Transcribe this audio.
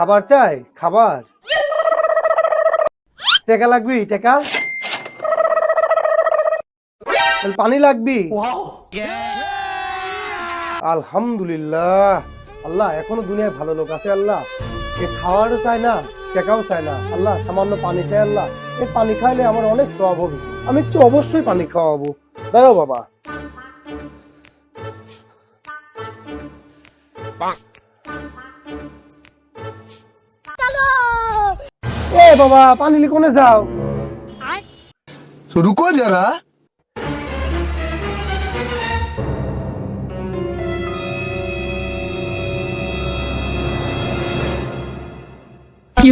খাবার চাই? খাবার টাকা লাগবি? টাকা পানি লাগবি? আলহামদুলিল্লাহ। আল্লাহ এখনো দুনিয়ায় ভালো লোক আছে আল্লাহ। এ খাওয়ারও চায় না, টাকাও চায় না আল্লাহ, সামান্য পানি চাই আল্লাহ। এই পানি খাইলে আমার অনেক সওয়াব হবে, আমি একটু অবশ্যই পানি খাওয়াবো। দাঁড়াও বাবা। এ বাবা, পানি নিয়ে কোনে যাও? तो रुको जरा। কি